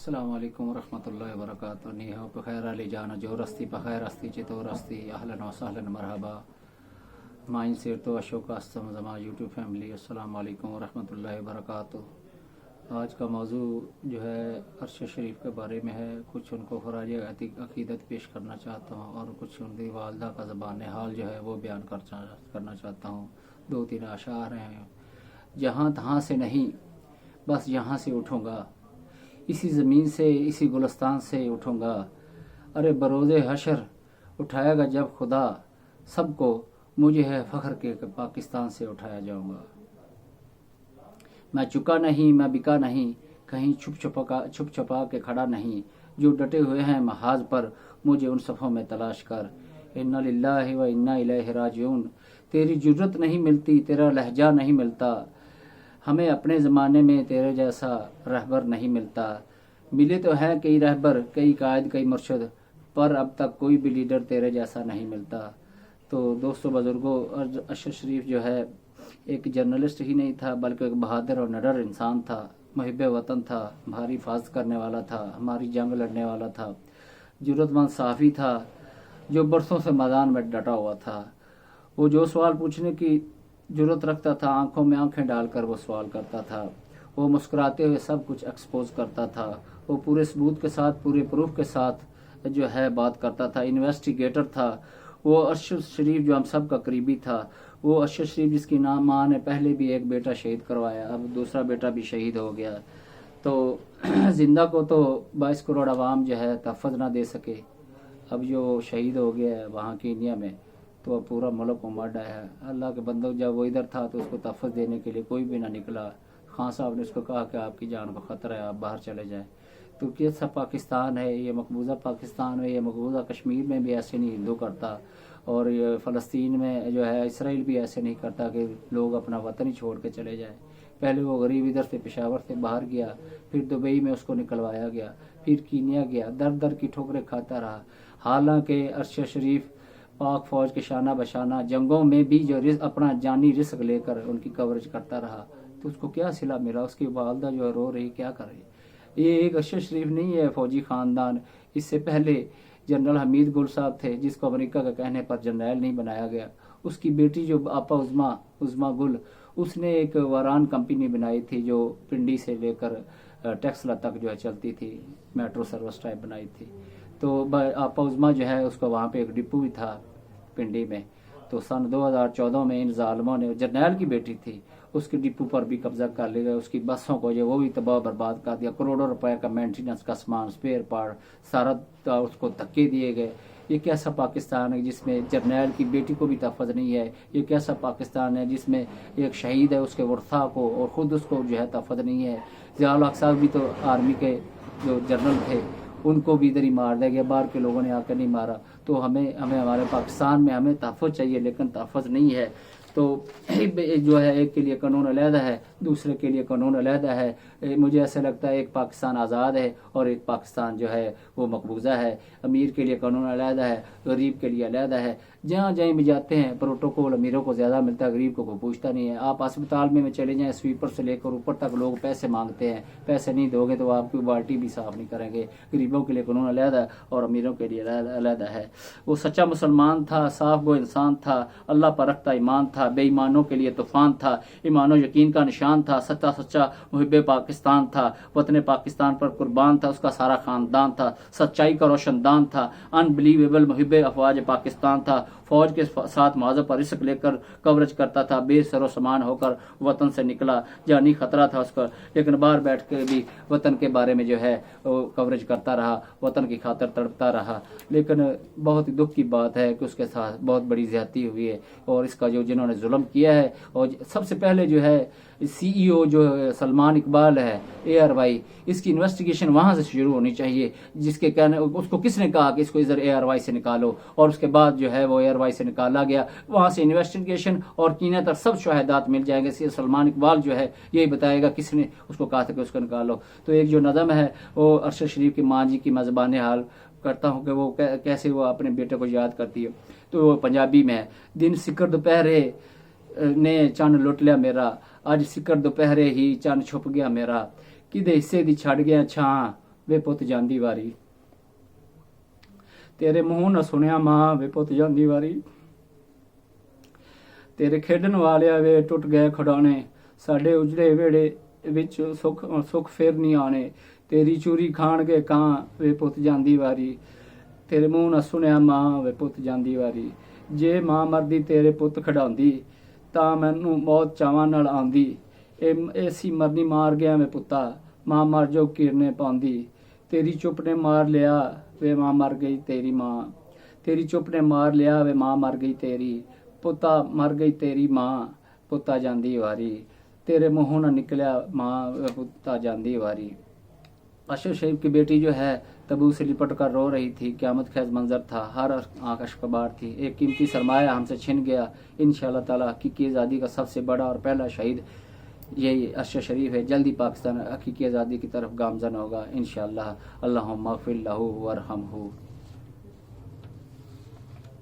अस्सलाम वालेकुम वरहमतुल्लाहि वबरकातुहू। नी हो बखैर अली जाना जो रस्ती बखैर रस्ती चितो रस्ती अहलन व सहलन मरहबा माइन सिर तो अशोक अस्तम जमा यूट्यूब फैमिली। अस्सलाम वालेकुम वरहमतुल्लाहि वबरकातुहू। आज का मौजू जो है अर्श शरीफ के बारे में है। कुछ उनको खराज अकीदत पेश करना चाहता हूँ और कुछ उनकी वालदा का ज़बान हाल जो है वो बयान करना चाहता हूँ। दो तीन अशार हैं। जहाँ तहाँ से नहीं बस यहाँ से उठूँगा, इसी ज़मीन से इसी गुलस्तान से उठूँगा। अरे बरोज़े हशर उठाएगा जब खुदा सबको, मुझे है फ़ख्र के पाकिस्तान से उठाया जाऊँगा। मैं चुका नहीं, मैं बिका नहीं, कहीं छुप छुपा के खड़ा नहीं। जो डटे हुए हैं महाज पर, मुझे उन सफ़ों में तलाश कर। इन्ना लिल्लाहि व इन्ना इलैहि राजिऊन। तेरी जुर्रत नहीं मिलती, तेरा लहजा नहीं मिलता, हमें अपने ज़माने में तेरे जैसा रहबर नहीं मिलता। मिले तो हैं कई रहबर, कई कायद, कई मुर्शद, पर अब तक कोई भी लीडर तेरे जैसा नहीं मिलता। तो दोस्तों बुजुर्गों, अरशद शरीफ जो है एक जर्नलिस्ट ही नहीं था बल्कि एक बहादुर और निडर इंसान था। मुहिब वतन था, भारी हिफाजत करने वाला था, हमारी जंग लड़ने वाला था, जुर्रतमंद सहाफ़ी था जो बरसों से मैदान में डटा हुआ था। वो जो सवाल पूछने की जुर्रत रखता था, आंखों में आंखें डालकर वो सवाल करता था। वो मुस्कुराते हुए सब कुछ एक्सपोज करता था। वो पूरे सबूत के साथ, पूरे प्रूफ के साथ जो है बात करता था। इन्वेस्टिगेटर था वो। अरशद शरीफ जो हम सब का करीबी था, वो अरशद शरीफ जिसकी माँ ने पहले भी एक बेटा शहीद करवाया, अब दूसरा बेटा भी शहीद हो गया। तो जिंदा को तो 22 करोड़ आवाम जो है तहफ़्फ़ुज़ ना दे सके, अब जो शहीद हो गया है वहाँ की इंडिया में तो अब पूरा मुल्क उमड़ रहा है। अल्लाह के बंदों, जब वो इधर था तो उसको तहफ़्फ़ुज़ देने के लिए कोई भी ना निकला। खान साहब ने उसको कहा कि आपकी जान को ख़तरा है, आप बाहर चले जाएं। तो कैसा पाकिस्तान है ये? मकबूजा पाकिस्तान में, ये मकबूजा कश्मीर में भी ऐसे नहीं हिंदू करता, और ये फ़लस्तीन में जो है इसराइल भी ऐसे नहीं करता कि लोग अपना वतन ही छोड़ के चले जाएं। पहले वो गरीब इधर से पेशावर से बाहर गया, फिर दुबई में उसको निकलवाया गया, फिर कीनिया गया, दर दर की ठोकरें खाता रहा। हालांकि अरशद शरीफ पाक फौज के शाना बशाना जंगों में भी जो अपना जानी रिस्क लेकर उनकी कवरेज करता रहा, तो उसको क्या सिला मिला? उसकी वालदा जो है रो रही, क्या कर रही? ये एक अरशद शरीफ नहीं है फौजी ख़ानदान। इससे पहले जनरल हमीद गुल साहब थे, जिसको अमेरिका के कहने पर जनरल नहीं बनाया गया। उसकी बेटी जो आपा उज़मा गुल, उसने एक वारान कंपनी बनाई थी जो पिंडी से लेकर टेक्सला तक जो है चलती थी, मेट्रो सर्विस टाइप बनाई थी। तो आपा उज़मा जो है उसका वहाँ पे एक डिपो भी था पिंडी में। तो सन 2014 में इन जालमों ने, जर्नैल की बेटी थी, उसके डिपो पर भी कब्जा कर लिया। उसकी बसों को जो वो भी तबाह बर्बाद कर दिया। करोड़ों रुपए का मेंटेनेंस का सामान, स्पेयर पार्ट सारा उसको धक्के दिए गए। ये कैसा पाकिस्तान है जिसमें जर्नैल की बेटी को भी तहफ़्फ़ुज़ नहीं है? ये कैसा पाकिस्तान है जिसमें एक शहीद है उसके वर्था को और ख़ुद उसको जो है तहफ़्फ़ुज़ नहीं है? ज़ियाउल हक साहब भी तो आर्मी के जो जनरल थे, उनको भी इधर ही मार दिया गया, बाहर के लोगों ने आकर नहीं मारा। तो हमें हमारे पाकिस्तान में हमें तहफ़्फ़ुज़ चाहिए, लेकिन तहफ़्फ़ुज़ नहीं है। तो जो है एक के लिए कानून अलहदा है, दूसरे के लिए कानून अलहदा है। मुझे ऐसा लगता है एक पाकिस्तान आज़ाद है और एक पाकिस्तान जो है वो मकबूजा है। अमीर के लिए कानून अलहदा है, गरीब के लिए अलहदा है। जहाँ जहीं भी जाते हैं प्रोटोकॉल अमीरों को ज़्यादा मिलता है, गरीब को कोई पूछता नहीं है। आप अस्पताल में चले जाएँ, स्वीपर से लेकर ऊपर तक लोग पैसे मांगते हैं। पैसे नहीं दोगे तो आपकी बाल्टी भी साफ नहीं करेंगे। गरीबों के लिए कानून अलहदा और अमीरों के लिए अलहदा है। वो सच्चा मुसलमान था, साफ वो इंसान था, अल्लाह पर रखता ईमान था, बेईमानों के लिए तूफान था, ईमान और यकीन का निशान था, सच्चा मुहिब पाकिस्तान था, वतन पाकिस्तान पर कुर्बान था, उसका सारा खानदान था, सच्चाई का रोशनदान था, अनबिलीवेबल मुहिब अफवाज पाकिस्तान था, फौज के साथ मुआवजा पर रिस्क लेकर कवरेज करता था, बेसरो सामान होकर वतन से निकला, जानी खतरा था उसका, लेकिन बाहर बैठ के भी वतन के बारे में जो है वो कवरेज करता रहा, वतन की खातिर तड़पता रहा। लेकिन बहुत ही दुख की बात है कि उसके साथ बहुत बड़ी ज्यादती हुई है, और इसका जो जिन्होंने जुल्म किया है, और सबसे पहले जो है CEO जो सलमान इकबाल है ARY, इसकी इन्वेस्टिगेशन वहाँ से शुरू होनी चाहिए। जिसके कहने उसको किसने कहा कि इसको इधर ARY से निकालो, और उसके बाद जो है वो ARY से निकाला गया, वहाँ से इन्वेस्टिगेशन और कीने तक सब शहादात मिल जाएंगे। सलमान इकबाल जो है यही बताएगा किसने उसको कहा था कि उसको निकालो। तो एक जो नज़म है वो अरशद शरीफ की माँ जी की मैं ज़बान हाल करता हूँ कि वो कैसे वो अपने बेटे को याद करती है। तो वो पंजाबी में है। दिन सिकर दोपहरे ने चन लुट लिया मेरा, अज सिकर दोपहरे ही चन छुप गया मेरा, किदे हिस्से दी छड़ गया छां, ਵੇ ਪੁੱਤ ਜਾਂਦੀ ਵਾਰੀ। ਤੇਰੇ ਮੂੰਹ ਨਾ ਸੁਣਿਆ ਮਾਂ ਵੇ ਪੁੱਤ ਜਾਂਦੀ ਵਾਰੀ। ਤੇਰੇ ਖੇਡਣ ਵਾਲਿਆ ਵੇ ਟੁੱਟ ਗਏ ਖਿਡੌਣੇ, ਸਾਡੇ ਉਜੜੇ ਵਿਹੜੇ ਵਿੱਚ ਸੁੱਖ ਫੇਰ ਨਹੀਂ ਆਣੇ। ਤੇਰੀ ਚੂਰੀ ਖਾਣਗੇ ਕਾਂ ਵੇ ਪੁੱਤ ਜਾਂਦੀ ਵਾਰੀ। ਤੇਰੇ ਮੂੰਹ ਨਾ ਸੁਣਿਆ ਮਾਂ ਵੇ ਪੁੱਤ ਜਾਂਦੀ ਵਾਰੀ। ਜੇ ਮਾਂ ਮਰਦੀ ਤੇਰੇ ਪੁੱਤ ਖਿਡਾਉਂਦੀ, ਤਾਂ ਮੈਨੂੰ ਮੌਤ ਚਾਵਾਂ ਨਾਲ ਆਉਂਦੀ। ਐਸੀ ਮਰਨੀ ਮਾਰ ਗਿਆ ਵੇ ਪੁੱਤਾ, ਮਾਂ ਮਰ ਜੋ ਕਿਰਨੇ ਪਾਉਂਦੀ। ਤੇਰੀ ਚੁੱਪ ਨੇ ਮਾਰ ਲਿਆ ਵੇ ਮਾਂ ਮਰ ਗਈ ਤੇਰੀ ਮਾਂ। ਤੇਰੀ ਚੁੱਪ ਨੇ ਮਾਰ ਲਿਆ ਵੇ ਮਾਂ ਮਰ ਗਈ ਤੇਰੀ। ਪੁੱਤਾ ਮਰ ਗਈ ਤੇਰੀ ਮਾਂ, ਪੁੱਤਾ ਜਾਂਦੀ ਵਾਰੀ। तेरे मुँह न निकला माँ पुत्ता जांदी वारी। अशरफ शरीफ की बेटी जो है तबू से लिपट कर रो रही थी। क़यामत खैज मंजर था, हर आंख अश्कबार थी। एक कीमती सरमाया हमसे छिन गया। इंशाअल्लाह ताला हकीकी आज़ादी का सबसे बड़ा और पहला शहीद यही अशरफ शरीफ है। जल्दी पाकिस्तान हकीकी आज़ादी की तरफ गामज़न होगा इंशाअल्लाह। अल्लाहुम्मा ग़फ़िर लहू वरहमहू।